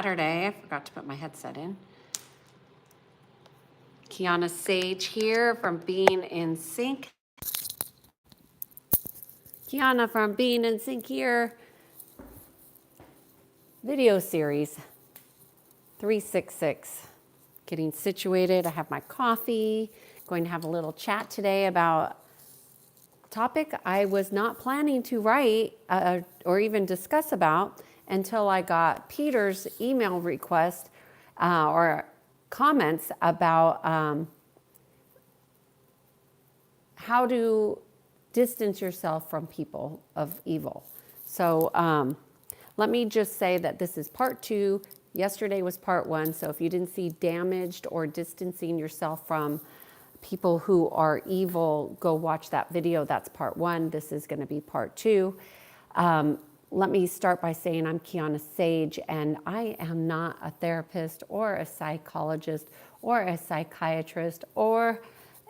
Saturday. I forgot to put my headset in. Kiannaa Sadge here from Being in Sync. Kiannaa from Being in Sync here. Video series 366. Getting situated. I have my coffee. Going to have a little chat today about a topic I was not planning to write or even discuss about until I got Peter's email request or comments about how to distance yourself from people of evil. So let me just say that this is part 2. Yesterday was part 1. So if you didn't see damaged or distancing yourself from people who are evil, go watch that video. That's part 1. This is going to be part 2. Let me start by saying I'm Kiannaa Sadge, and I am not a therapist or a psychologist or a psychiatrist or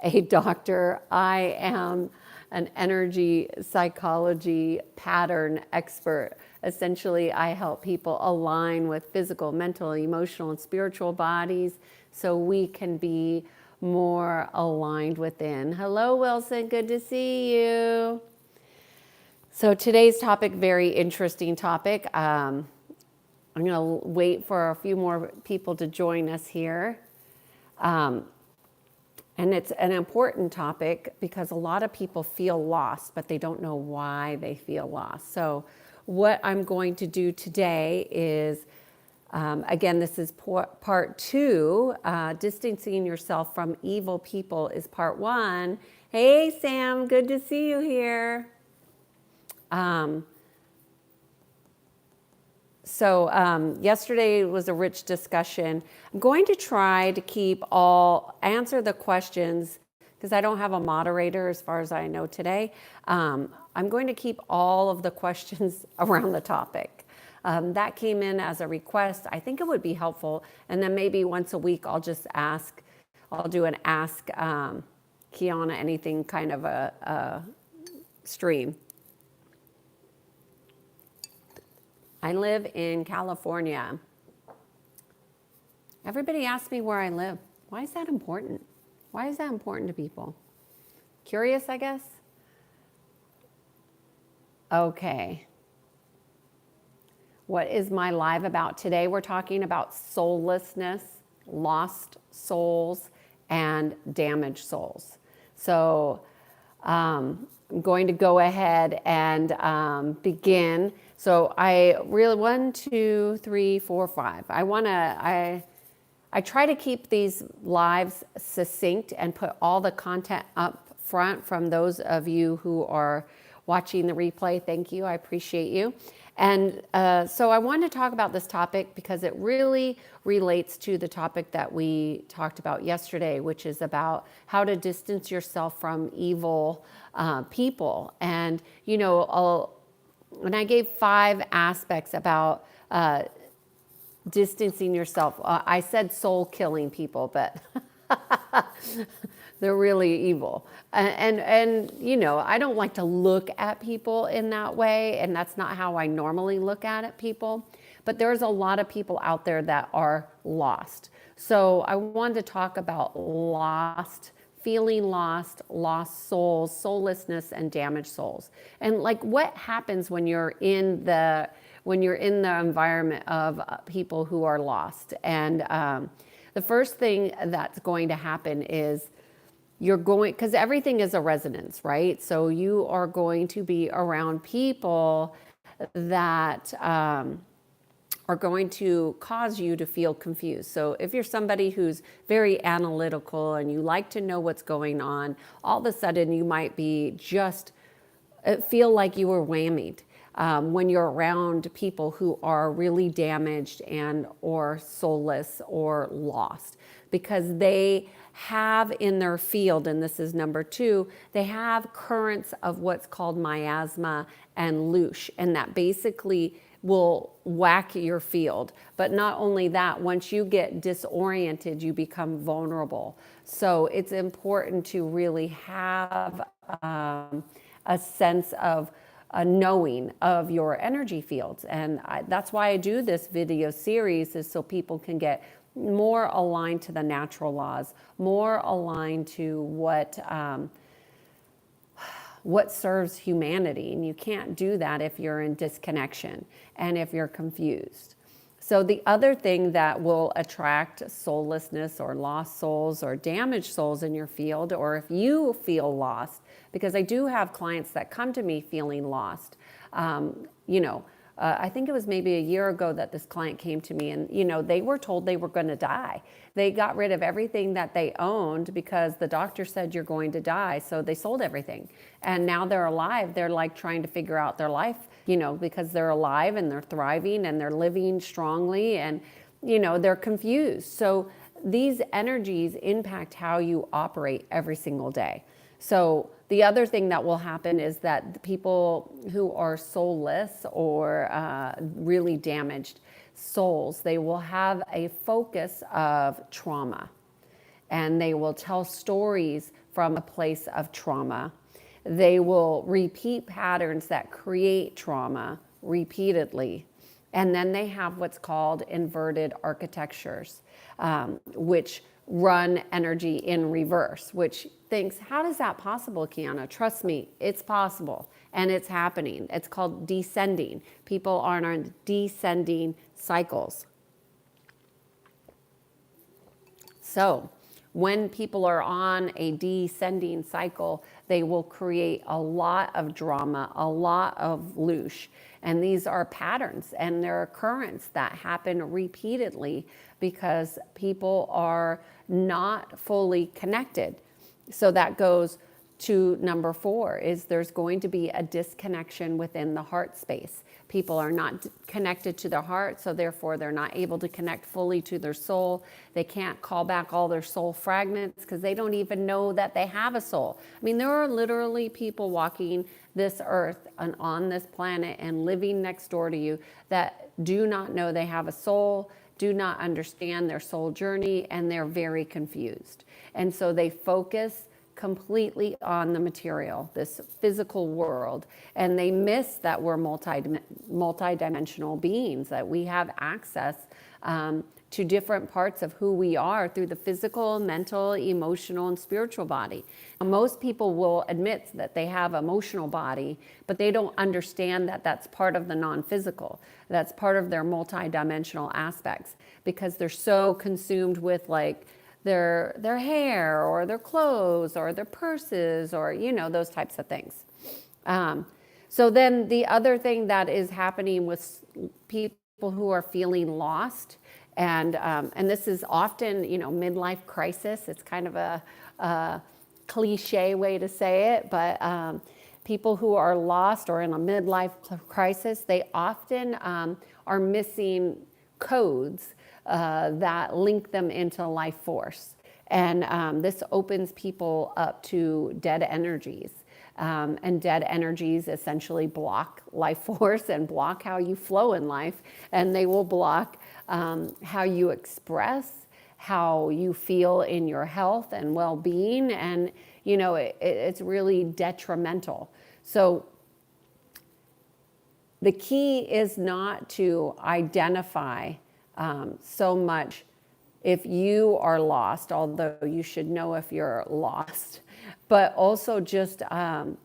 a doctor. I am an energy psychology pattern expert. Essentially, I help people align with physical, mental, emotional, and spiritual bodies so we can be more aligned within. Hello, Wilson. Good to see you. So today's topic, very interesting topic. I'm going to wait for a few more people to join us here. And it's an important topic because a lot of people feel lost, but they don't know why they feel lost. So what I'm going to do today is, again, this is part 2. Distancing yourself from evil people is part 1. Hey, Sam, good to see you here. Yesterday was a rich discussion. I'm going to try to answer the questions because I don't have a moderator as far as I know today. I'm going to keep all of the questions around the topic. That came in as a request. I think it would be helpful. And then maybe once a week, I'll do an ask Kiannaa anything kind of a stream. I live in California. Everybody asks me where I live. Why is that important? Why is that important to people? Curious, I guess? Okay. What is my live about today? We're talking about soullessness, lost souls, and damaged souls. So I'm going to go ahead and begin. So I really 1, 2, 3, 4, 5. I try to keep these lives succinct and put all the content up front from those of you who are watching the replay. Thank you. I appreciate you. And so I want to talk about this topic because it really relates to the topic that we talked about yesterday, which is about how to distance yourself from evil people. And, you know, when I gave 5 aspects about distancing yourself, I said soul killing people, but they're really evil. And you know, I don't like to look at people in that way, and that's not how I normally look at people. But there's a lot of people out there that are lost. So I wanted to talk about lost, feeling lost, lost souls, soullessness, and damaged souls. And like what happens when you're in the environment of people who are lost. And the first thing that's going to happen is because everything is a resonance, right? So you are going to be around people that are going to cause you to feel confused. So if you're somebody who's very analytical and you like to know what's going on, all of a sudden you might be feel like you were whammied. When you're around people who are really damaged and or soulless or lost, because they have in their field, and this is number 2, they have currents of what's called miasma and loosh, and that basically will whack your field. But not only that, once you get disoriented, you become vulnerable. So it's important to really have a sense of a knowing of your energy fields. And that's why I do this video series, is so people can get more aligned to the natural laws, more aligned to what serves humanity. And you can't do that if you're in disconnection and if you're confused. So the other thing that will attract soullessness or lost souls or damaged souls in your field, or if you feel lost, because I do have clients that come to me feeling lost. I think it was maybe a year ago that this client came to me, and they were told they were going to die. They got rid of everything that they owned because the doctor said you're going to die. So they sold everything, and now they're alive. They're like trying to figure out their life, because they're alive and they're thriving and they're living strongly, and they're confused. So these energies impact how you operate every single day. So the other thing that will happen is that the people who are soulless or really damaged souls, they will have a focus of trauma, and they will tell stories from a place of trauma. They will repeat patterns that create trauma repeatedly. And then they have what's called inverted architectures, which run energy in reverse, which thinks, how is that possible, Kiannaa? Trust me, it's possible, and it's happening. It's called descending. People are on descending cycles. So when people are on a descending cycle, they will create a lot of drama, a lot of loosh. And these are patterns, and they're currents that happen repeatedly because people are not fully connected. So that goes to number 4, is there's going to be a disconnection within the heart space. People are not connected to their heart, so therefore they're not able to connect fully to their soul. They can't call back all their soul fragments because they don't even know that they have a soul. I mean, there are literally people walking this earth and on this planet and living next door to you that do not know they have a soul, do not understand their soul journey, and they're very confused. And so they focus completely on the material, this physical world, and they miss that we're multi-dimensional beings, that we have access to different parts of who we are through the physical, mental, emotional, and spiritual body. Most people will admit that they have an emotional body, but they don't understand that that's part of the non-physical. That's part of their multi-dimensional aspects, because they're so consumed with like their hair or their clothes or their purses or, those types of things. So then the other thing that is happening with people who are feeling lost, and this is often, midlife crisis. It's kind of a cliche way to say it, but people who are lost or in a midlife crisis, they often are missing codes that link them into life force. And this opens people up to dead energies. And dead energies essentially block life force and block how you flow in life. And they will block how you express, how you feel in your health and well-being. And, it's really detrimental. So the key is not to identify so much if you are lost, although you should know if you're lost, but also just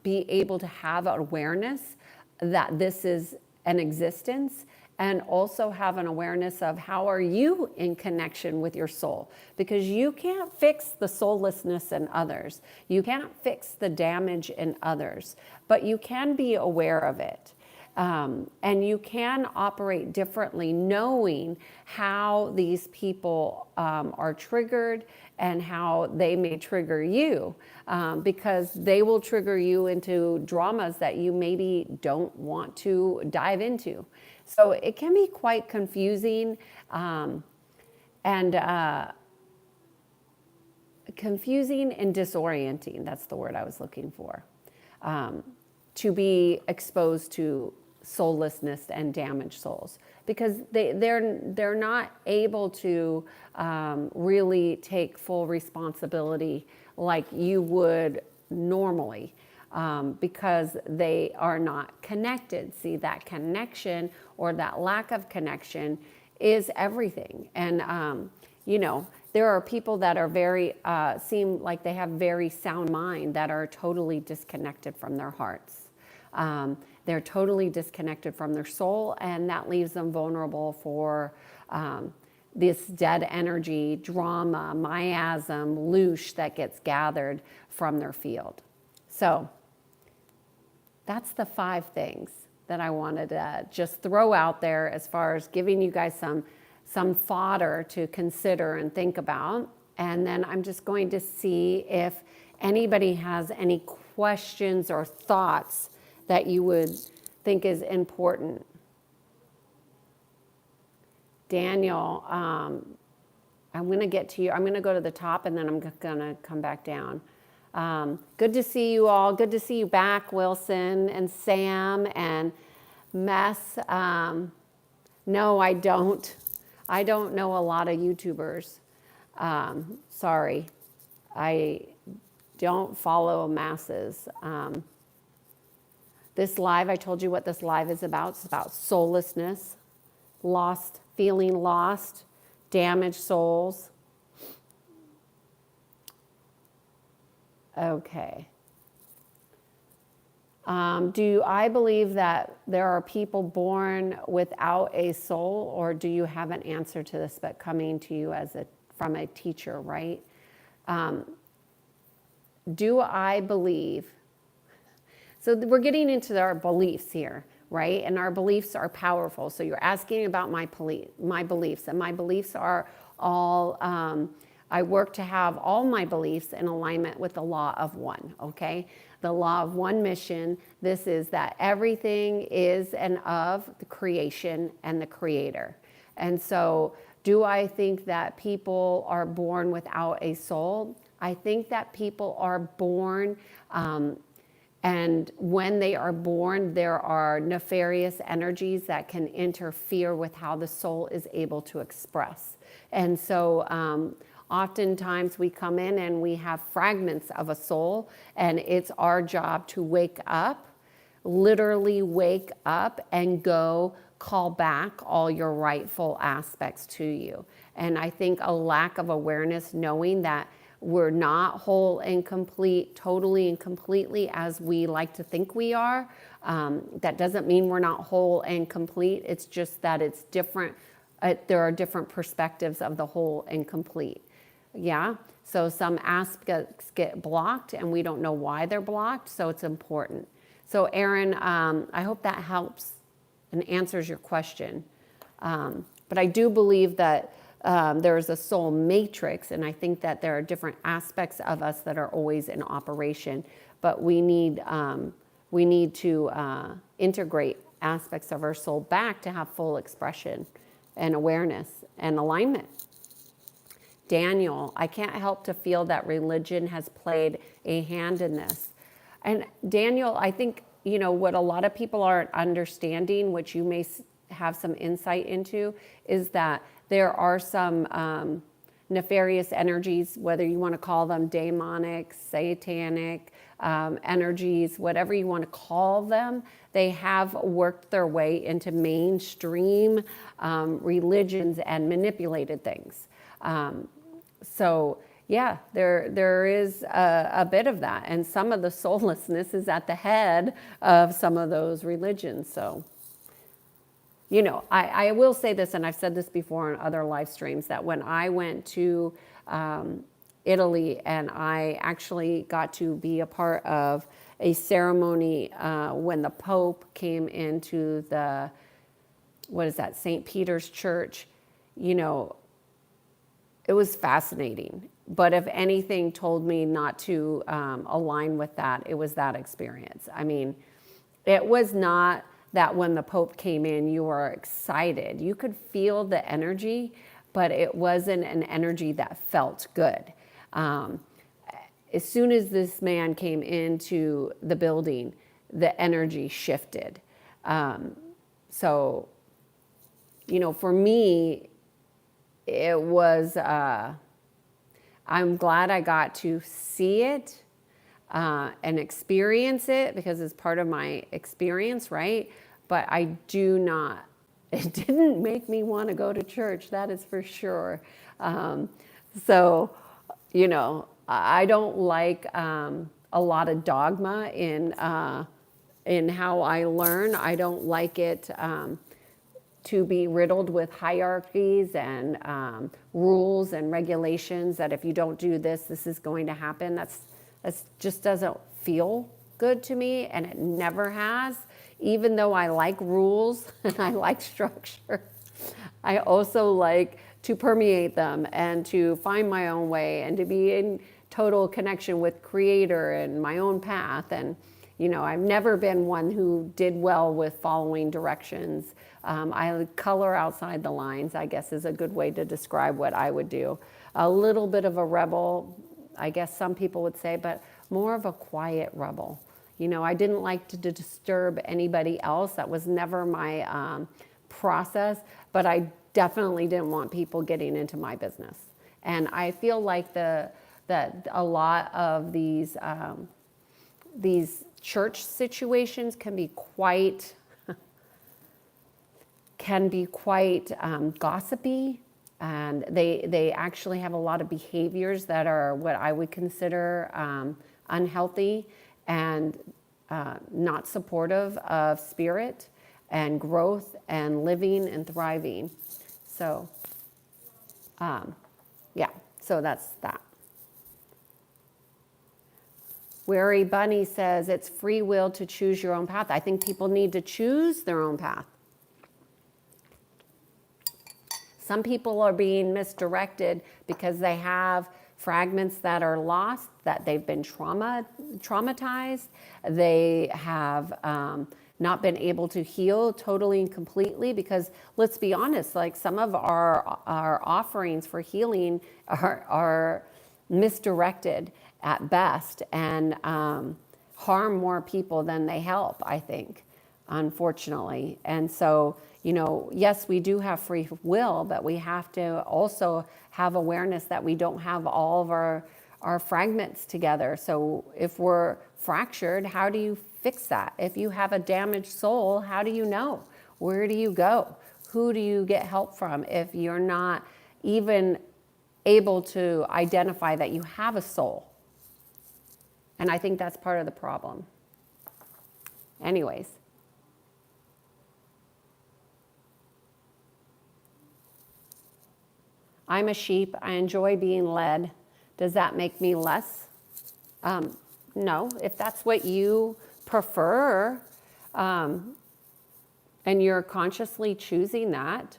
be able to have awareness that this is an existence, and also have an awareness of how are you in connection with your soul, because you can't fix the soullessness in others. You can't fix the damage in others, but you can be aware of it. And you can operate differently, knowing how these people are triggered and how they may trigger you, because they will trigger you into dramas that you maybe don't want to dive into. So it can be quite confusing confusing and disorienting. That's the word I was looking for. To be exposed to soullessness and damaged souls, because they're not able to really take full responsibility like you would normally. because they are not connected. See, that connection or that lack of connection is everything. And, you know, there are people that are very, seem like they have very sound mind that are totally disconnected from their hearts. They're totally disconnected from their soul, and that leaves them vulnerable for this dead energy, drama, miasm, loosh that gets gathered from their field. So that's the 5 things that I wanted to just throw out there as far as giving you guys some fodder to consider and think about. And then I'm just going to see if anybody has any questions or thoughts that you would think is important. Daniel, I'm going to get to you. I'm going to go to the top and then I'm going to come back down. Good to see you all. Good to see you back, Wilson and Sam and Mess. No, I don't. I don't know a lot of YouTubers. Sorry. I don't follow masses. This live, I told you what this live is about. It's about soullessness, feeling lost, damaged souls. Okay. Do I believe that there are people born without a soul, or do you have an answer to this, but coming to you from a teacher, right? Do I believe? So we're getting into our beliefs here, right? And our beliefs are powerful. So you're asking about my beliefs, and my beliefs are all, I work to have all my beliefs in alignment with the law of one, okay? The law of one mission. This is that everything is and of the creation and the creator. And so do I think that people are born without a soul? I think that people are born, and when they are born, there are nefarious energies that can interfere with how the soul is able to express. And so oftentimes we come in and we have fragments of a soul, and it's our job to wake up, literally wake up and go call back all your rightful aspects to you. And I think a lack of awareness, knowing that we're not whole and complete, totally and completely as we like to think we are. That doesn't mean we're not whole and complete. It's just that it's different. There are different perspectives of the whole and complete. Yeah. So some aspects get blocked and we don't know why they're blocked. So it's important. So Aaron, I hope that helps and answers your question. But I do believe that there's a soul matrix, and I think that there are different aspects of us that are always in operation, but we need to integrate aspects of our soul back to have full expression and awareness and alignment. Daniel, I can't help to feel that religion has played a hand in this. And Daniel, I think, you know, what a lot of people aren't understanding, which you may have some insight into, is that there are some nefarious energies, whether you want to call them demonic, satanic energies, whatever you want to call them. They have worked their way into mainstream religions and manipulated things. So yeah, there is a bit of that. And some of the soullessness is at the head of some of those religions. So, you know, I will say this, and I've said this before on other live streams, that when I went to Italy and I actually got to be a part of a ceremony when the Pope came into the, St. Peter's Church, you know, it was fascinating. But if anything told me not to align with that, it was that experience. I mean, it was not that when the Pope came in, you were excited. You could feel the energy, but it wasn't an energy that felt good. As soon as this man came into the building, the energy shifted. So, you know, for me, it was, I'm glad I got to see it. and experience it because it's part of my experience, right? But I do not, it didn't make me want to go to church, that is for sure. So, you know, I don't like a lot of dogma in how I learn. I don't like it to be riddled with hierarchies and rules and regulations that if you don't do this, this is going to happen. That's just doesn't feel good to me, and it never has. Even though I like rules and I like structure, I also like to permeate them and to find my own way and to be in total connection with Creator and my own path. And you know, I've never been one who did well with following directions. I color outside the lines, I guess, is a good way to describe what I would do. A little bit of a rebel, I guess some people would say, but more of a quiet rebel. You know, I didn't like to disturb anybody else. That was never my process, but I definitely didn't want people getting into my business. And I feel like that a lot of these church situations can be quite gossipy, and they actually have a lot of behaviors that are what I would consider unhealthy and not supportive of spirit and growth and living and thriving. So yeah, so that's that. Weary Bunny says it's free will to choose your own path. I think people need to choose their own path. Some people are being misdirected because they have fragments that are lost, that they've been traumatized. They have not been able to heal totally and completely because, let's be honest, like some of our offerings for healing are misdirected at best and harm more people than they help, I think, unfortunately. And so, you know, yes, we do have free will, but we have to also have awareness that we don't have all of our fragments together. So if we're fractured, how do you fix that? If you have a damaged soul, how do you know? Where do you go? Who do you get help from if you're not even able to identify that you have a soul? And I think that's part of the problem. Anyways. I'm a sheep. I enjoy being led. Does that make me less? No. If that's what you prefer, and you're consciously choosing that,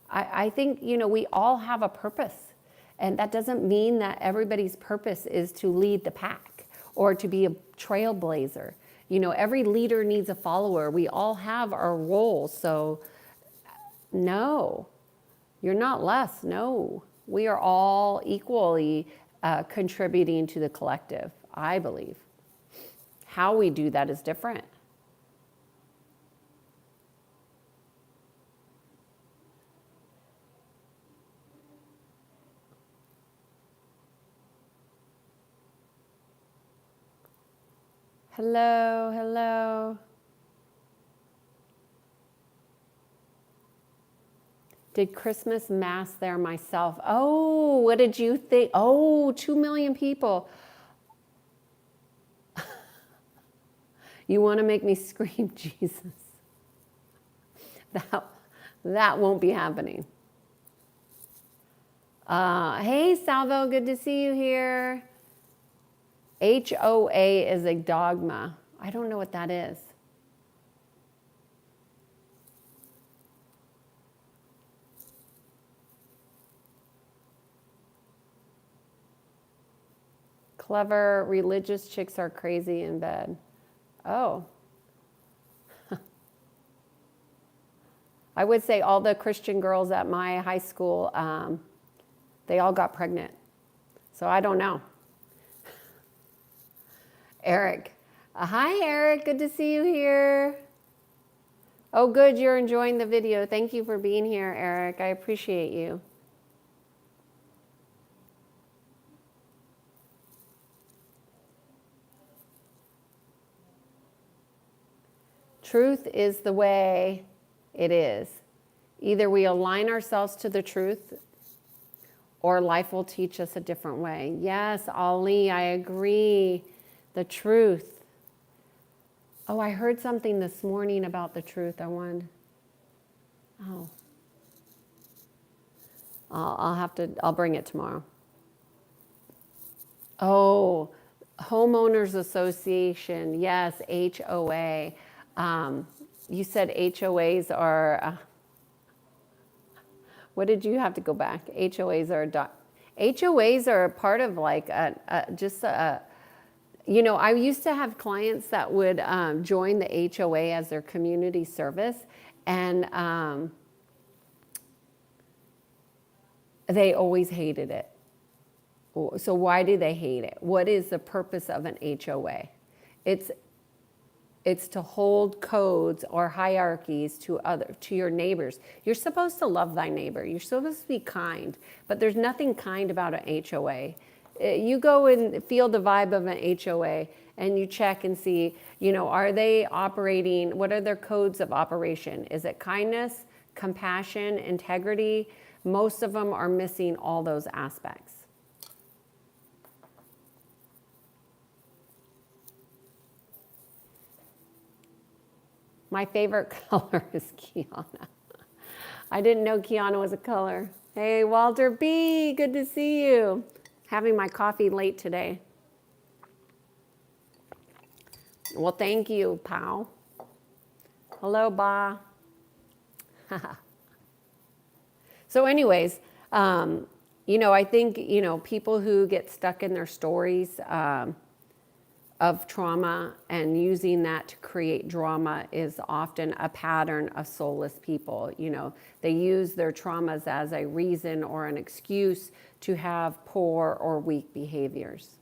I think, you know, we all have a purpose. And that doesn't mean that everybody's purpose is to lead the pack or to be a trailblazer. You know, every leader needs a follower. We all have our roles. So, no. You're not less, no. We are all equally contributing to the collective, I believe. How we do that is different. Hello, hello. Did Christmas Mass there myself. Oh, what did you think? Oh, 2 million people. You want to make me scream, Jesus. That won't be happening. Hey, Salvo, good to see you here. HOA is a dogma. I don't know what that is. Clever religious chicks are crazy in bed. Oh. I would say all the Christian girls at my high school, they all got pregnant. So I don't know. Eric. Hi, Eric. Good to see you here. Oh, good. You're enjoying the video. Thank you for being here, Eric. I appreciate you. Truth is the way it is. Either we align ourselves to the truth or life will teach us a different way. Yes, Ali, I agree. The truth. Oh, I heard something this morning about the truth. Oh, I'll bring it tomorrow. Oh, Homeowners Association. Yes, HOA. You said HOAs are, what did you have to go back? HOAs are HOAs are a part of like you know, I used to have clients that would join the HOA as their community service, and they always hated it. So why do they hate it? What is the purpose of an HOA? It's to hold codes or hierarchies to your neighbors. You're supposed to love thy neighbor. You're supposed to be kind, but there's nothing kind about an HOA. You go and feel the vibe of an HOA and you check and see, you know, are they operating, what are their codes of operation? Is it kindness, compassion, integrity? Most of them are missing all those aspects. My favorite color is Kiannaa. I didn't know Kiannaa was a color. Hey, Walter B., good to see you. Having my coffee late today. Well, thank you, pal. Hello, Ba. So anyways, you know, I think, you know, people who get stuck in their stories of trauma and using that to create drama is often a pattern of soulless people. You know, they use their traumas as a reason or an excuse to have poor or weak behaviors.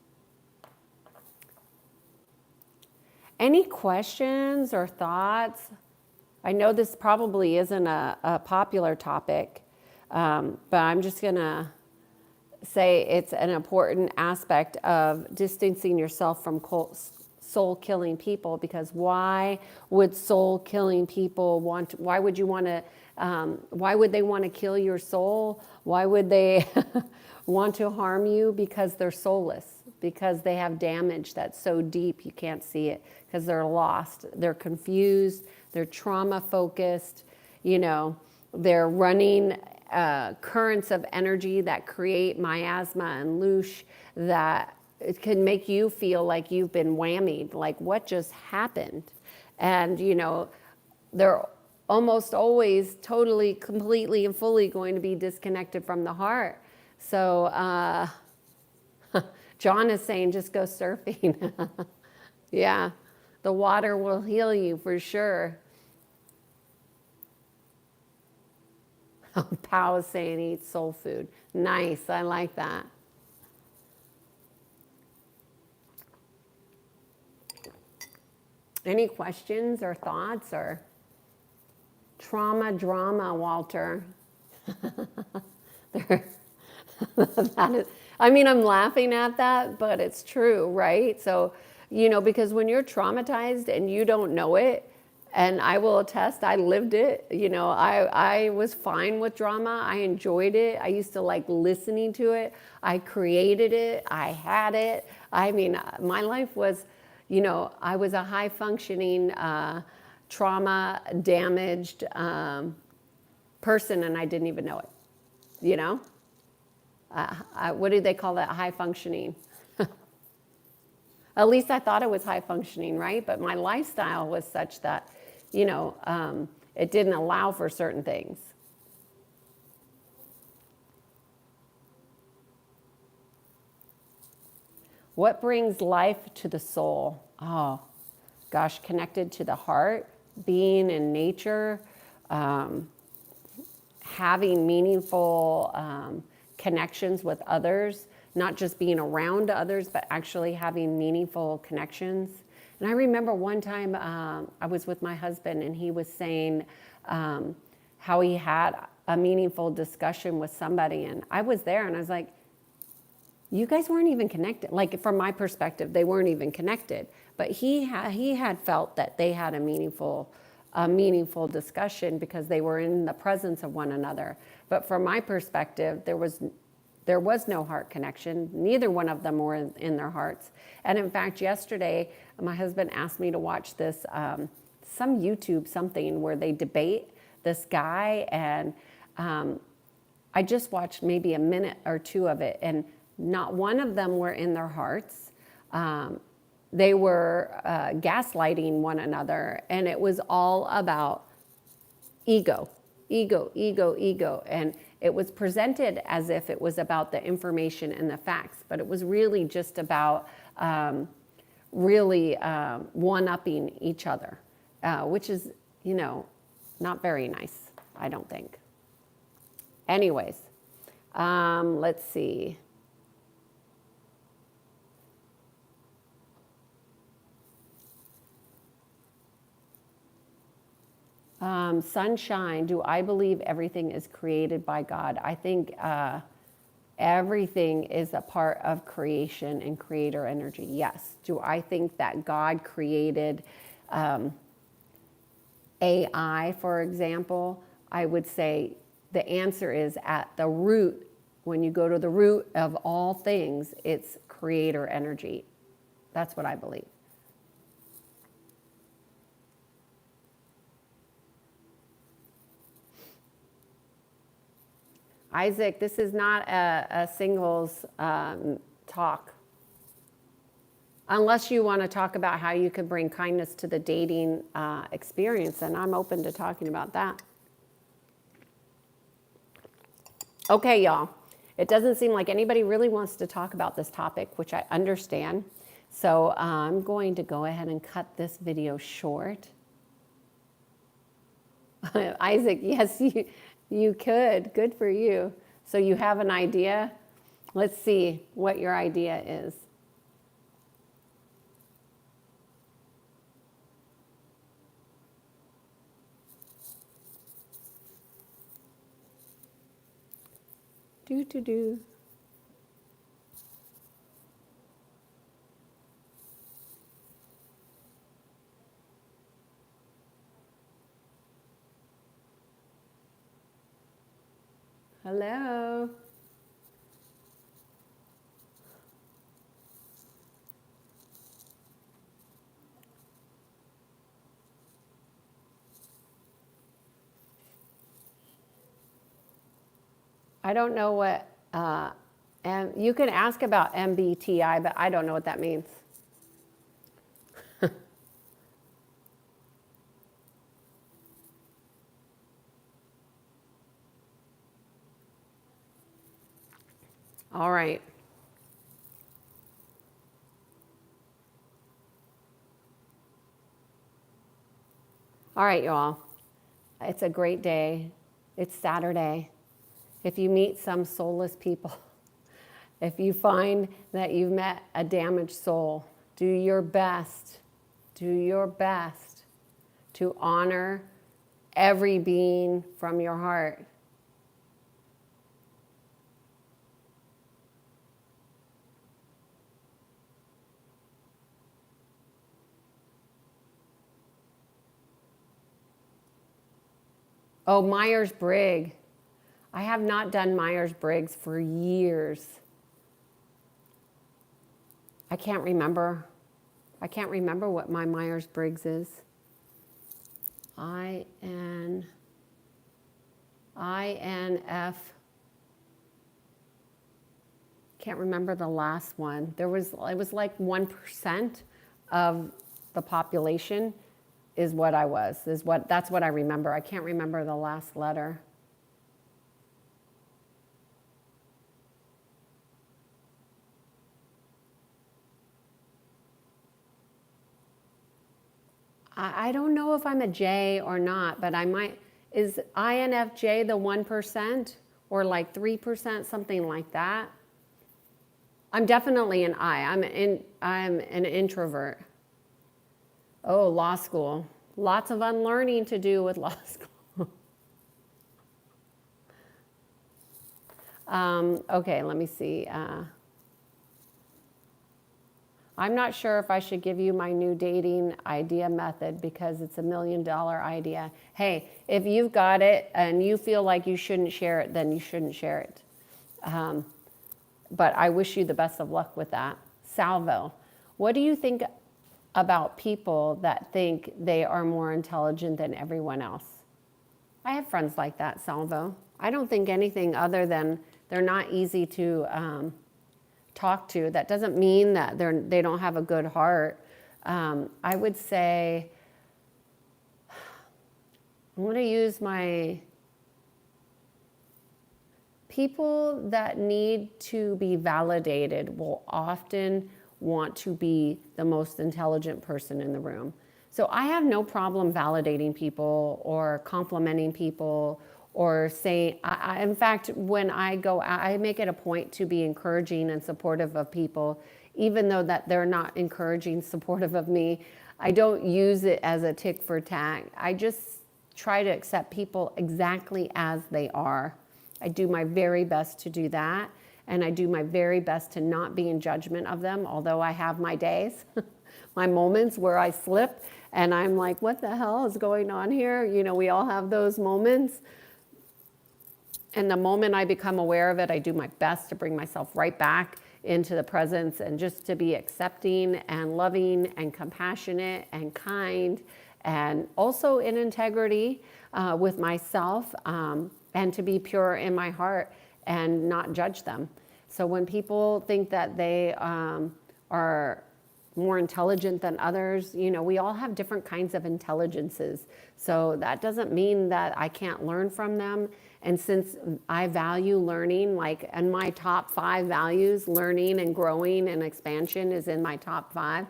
Any questions or thoughts? I know this probably isn't a popular topic, but I'm just gonna say it's an important aspect of distancing yourself from soul-killing people, because why would soul-killing people why would they want to kill your soul? Why would they want to harm you? Because they're soulless, because they have damage that's so deep you can't see it, because they're lost, they're confused, they're trauma-focused, you know, they're running currents of energy that create miasma and loosh that it can make you feel like you've been whammied, like what just happened? And, you know, they're almost always totally, completely, and fully going to be disconnected from the heart. So John is saying just go surfing. Yeah, the water will heal you for sure. Pao is saying eat soul food. Nice, I like that. Any questions or thoughts or trauma drama, Walter? That is, I mean, I'm laughing at that, but it's true, right? So, you know, because when you're traumatized and you don't know it, and I will attest, I lived it. You know, I was fine with drama. I enjoyed it. I used to like listening to it. I created it. I had it. I mean, my life was, you know, I was a high functioning, trauma damaged person, and I didn't even know it. You know, what do they call that? High functioning. At least I thought it was high functioning, right? But my lifestyle was such that, you know, it didn't allow for certain things. What brings life to the soul? Oh, gosh, connected to the heart, being in nature, having meaningful connections with others, not just being around others, but actually having meaningful connections. And I remember one time I was with my husband and he was saying how he had a meaningful discussion with somebody. And I was there and I was like, you guys weren't even connected. Like from my perspective, they weren't even connected. But he had felt that they had a meaningful discussion because they were in the presence of one another. But from my perspective, there was no heart connection. Neither one of them were in their hearts. And in fact, yesterday, my husband asked me to watch this, some YouTube something where they debate this guy. And I just watched maybe a minute or two of it. And not one of them were in their hearts. They were gaslighting one another. And it was all about ego, ego, ego, ego. And it was presented as if it was about the information and the facts, but it was really just about one-upping each other, which is, not very nice, I don't think. Anyways, let's see. Sunshine, do I believe everything is created by God? I think everything is a part of creation and creator energy. Yes. Do I think that God created AI, for example? I would say the answer is at the root. When you go to the root of all things, it's creator energy. That's what I believe. Isaac, this is not a singles talk. Unless you want to talk about how you could bring kindness to the dating experience, and I'm open to talking about that. Okay, y'all. It doesn't seem like anybody really wants to talk about this topic, which I understand. So I'm going to go ahead and cut this video short. Isaac, yes, you could. Good for you. So you have an idea? Let's see what your idea is. Do. Hello. I don't know what, and you can ask about MBTI, but I don't know what that means. All right. All right, y'all. It's a great day. It's Saturday. If you meet some soulless people, if you find that you've met a damaged soul, do your best to honor every being from your heart. Oh, Myers-Briggs. I have not done Myers-Briggs for years. I can't remember what my Myers-Briggs is. INF. Can't remember the last one. It was like 1% of the population is what I was. That's what I remember. I can't remember the last letter. I don't know if I'm a J or not, but I might. Is INFJ the 1% or like 3%, something like that? I'm definitely an I. I'm an introvert. Oh, law school. Lots of unlearning to do with law school. Okay, let me see. I'm not sure if I should give you my new dating idea method because it's $1 million idea. Hey, if you've got it and you feel like you shouldn't share it, then you shouldn't share it. But I wish you the best of luck with that. Salvo, what do you think about people that think they are more intelligent than everyone else? I have friends like that, Salvo. I don't think anything other than they're not easy to talk to. That doesn't mean that they don't have a good heart. I would say, I'm going to use my people that need to be validated will often want to be the most intelligent person in the room. So I have no problem validating people or complimenting people or saying, in fact, when I go out, I make it a point to be encouraging and supportive of people, even though that they're not encouraging, supportive of me. I don't use it as a tick for tack. I just try to accept people exactly as they are. I do my very best to do that. And I do my very best to not be in judgment of them, although I have my days, my moments where I slip and I'm like, what the hell is going on here? You know, we all have those moments. And the moment I become aware of it, I do my best to bring myself right back into the presence and just to be accepting and loving and compassionate and kind and also in integrity with myself and to be pure in my heart and not judge them. So when people think that they are more intelligent than others, you know, we all have different kinds of intelligences. So that doesn't mean that I can't learn from them. And since I value learning, like in my top 5 values, learning and growing and expansion is in my top 5.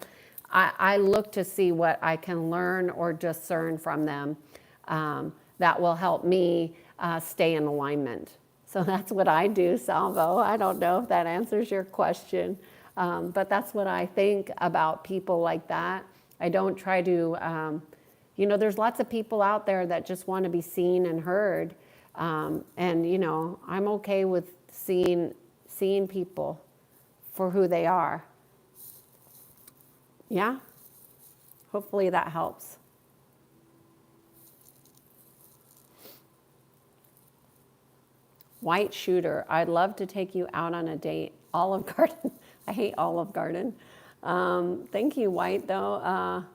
I look to see what I can learn or discern from them that will help me stay in alignment. So that's what I do, Salvo. I don't know if that answers your question, but that's what I think about people like that. I don't try to, you know, there's lots of people out there that just want to be seen and heard. And, you know, I'm okay with seeing people for who they are. Yeah? Hopefully that helps. White Shooter, I'd love to take you out on a date. Olive Garden. I hate Olive Garden. Thank you, White, though.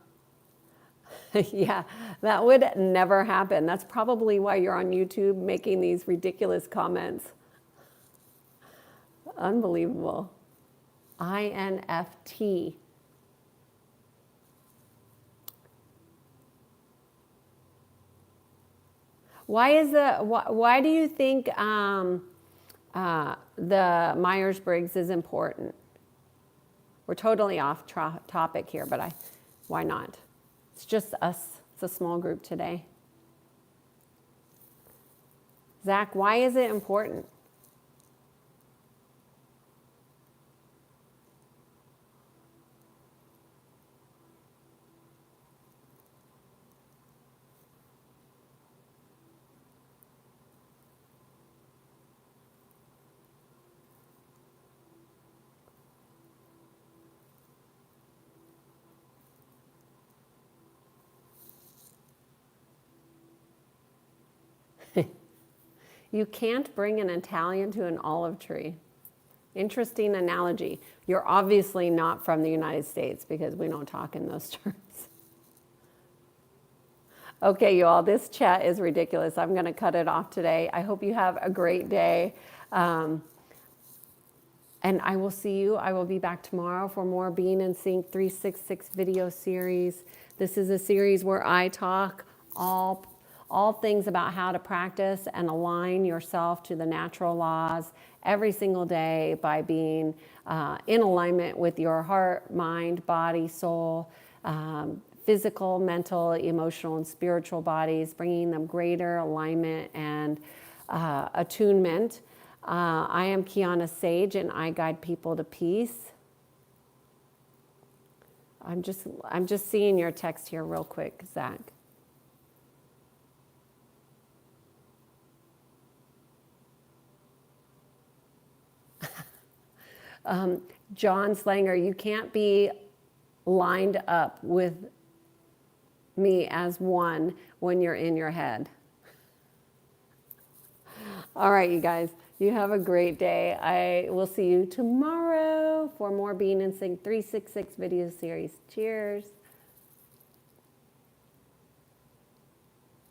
Yeah, that would never happen. That's probably why you're on YouTube making these ridiculous comments. Unbelievable. INFT. Why do you think the Myers-Briggs is important? We're totally off topic here, but why not? It's just us. It's a small group today. Zach, why is it important? You can't bring an Italian to an olive tree. Interesting analogy. You're obviously not from the United States because we don't talk in those terms. Okay, you all, this chat is ridiculous. I'm going to cut it off today. I hope you have a great day. And I will see you. I will be back tomorrow for more Being in Sync 366 video series. This is a series where I talk all things about how to practice and align yourself to the natural laws every single day by being in alignment with your heart, mind, body, soul, physical, mental, emotional, and spiritual bodies, bringing them greater alignment and attunement. I am Kiannaa Sadge, and I guide people to peace. I'm just seeing your text here real quick, Zach. John Slanger, you can't be lined up with me as one when you're in your head. All right, you guys, you have a great day. I will see you tomorrow for more Being in Sync 366 video series. Cheers.